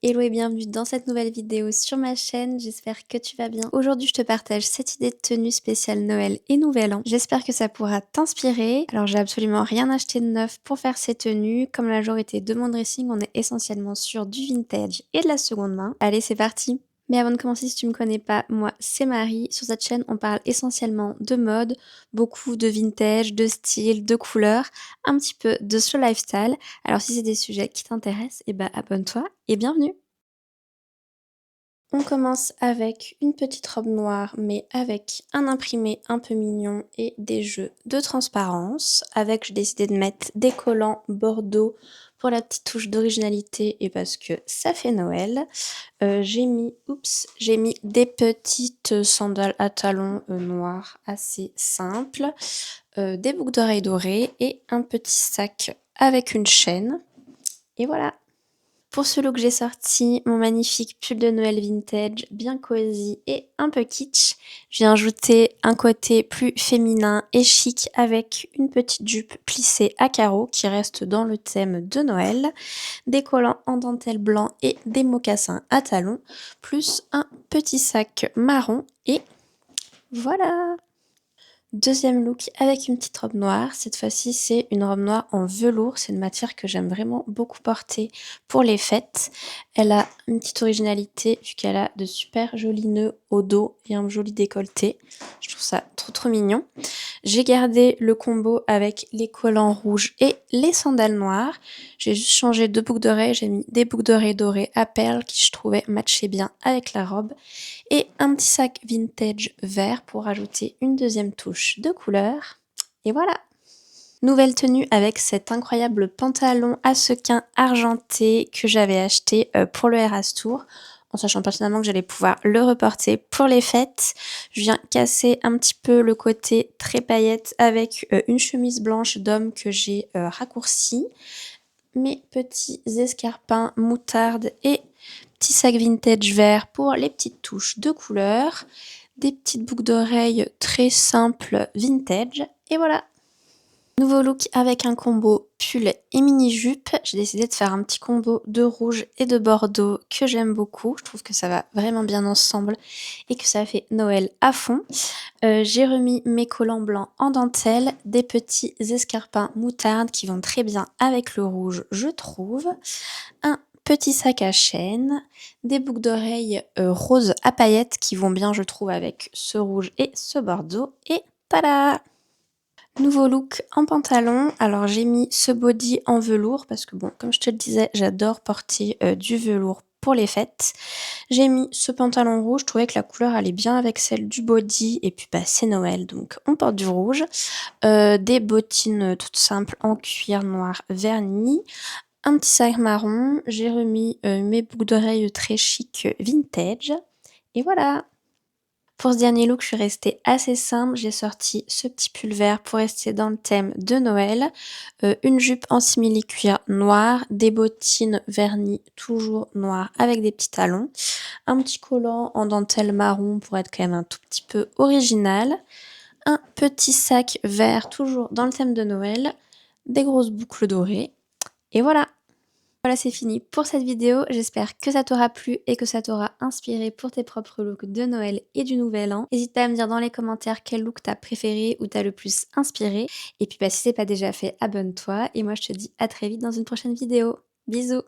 Hello et bienvenue dans cette nouvelle vidéo sur ma chaîne, j'espère que tu vas bien. Aujourd'hui je te partage cette idée de tenue spéciale Noël et Nouvel An. J'espère que ça pourra t'inspirer. Alors j'ai absolument rien acheté de neuf pour faire ces tenues. Comme la majorité de mon dressing, on est essentiellement sur du vintage et de la seconde main. Allez c'est parti. Mais avant de commencer, si tu me connais pas, moi c'est Marie. Sur cette chaîne, on parle essentiellement de mode, beaucoup de vintage, de style, de couleurs, un petit peu de ce lifestyle. Alors si c'est des sujets qui t'intéressent, eh ben abonne-toi et bienvenue. On commence avec une petite robe noire, mais avec un imprimé un peu mignon et des jeux de transparence. Avec, j'ai décidé de mettre des collants bordeaux pour la petite touche d'originalité et parce que ça fait Noël. J'ai mis des petites sandales à talons noirs assez simples, des boucles d'oreilles dorées et un petit sac avec une chaîne. Et voilà. Pour ce look, j'ai sorti mon magnifique pull de Noël vintage, bien cosy et un peu kitsch. J'ai ajouté un côté plus féminin et chic avec une petite jupe plissée à carreaux qui reste dans le thème de Noël, des collants en dentelle blanc et des mocassins à talons, plus un petit sac marron et voilà! Deuxième look avec une petite robe noire. Cette fois-ci, c'est une robe noire en velours. C'est une matière que j'aime vraiment beaucoup porter pour les fêtes. Elle a une petite originalité vu qu'elle a de super jolis nœuds au dos et un joli décolleté. Je trouve ça trop mignon. J'ai gardé le combo avec les collants rouges et les sandales noires. J'ai juste changé de boucles d'oreilles. J'ai mis des boucles d'oreilles dorées à perles qui je trouvais matchaient bien avec la robe. Et un petit sac vintage vert pour ajouter une deuxième touche de couleur. Et voilà! Nouvelle tenue avec cet incroyable pantalon à sequins argenté que j'avais acheté pour le Eras Tour, en sachant pertinemment que j'allais pouvoir le reporter pour les fêtes. Je viens casser un petit peu le côté très paillette avec une chemise blanche d'homme que j'ai raccourcie, mes petits escarpins moutarde et petit sac vintage vert pour les petites touches de couleur, des petites boucles d'oreilles très simples vintage, et voilà! Nouveau look avec un combo pull et mini-jupe. J'ai décidé de faire un petit combo de rouge et de bordeaux que j'aime beaucoup. Je trouve que ça va vraiment bien ensemble et que ça fait Noël à fond. J'ai remis mes collants blancs en dentelle, des petits escarpins moutarde qui vont très bien avec le rouge, je trouve. Un petit sac à chaîne, des boucles d'oreilles roses à paillettes qui vont bien, je trouve, avec ce rouge et ce bordeaux. Et tada! Nouveau look en pantalon. Alors j'ai mis ce body en velours parce que bon, comme je te le disais, j'adore porter du velours pour les fêtes. J'ai mis ce pantalon rouge, je trouvais que la couleur allait bien avec celle du body et puis bah c'est Noël donc on porte du rouge. Des bottines toutes simples en cuir noir verni. Un petit sac marron, j'ai remis mes boucles d'oreilles très chic vintage et voilà! Pour ce dernier look, je suis restée assez simple. J'ai sorti ce petit pull vert pour rester dans le thème de Noël. Une jupe en simili-cuir noir, des bottines vernies toujours noires avec des petits talons, un petit collant en dentelle marron pour être quand même un tout petit peu original, un petit sac vert toujours dans le thème de Noël, des grosses boucles dorées et voilà! Voilà, c'est fini pour cette vidéo. J'espère que ça t'aura plu et que ça t'aura inspiré pour tes propres looks de Noël et du Nouvel An. N'hésite pas à me dire dans les commentaires quel look t'as préféré ou t'as le plus inspiré. Et puis bah, si c'est pas déjà fait, abonne-toi. Et moi je te dis à très vite dans une prochaine vidéo. Bisous!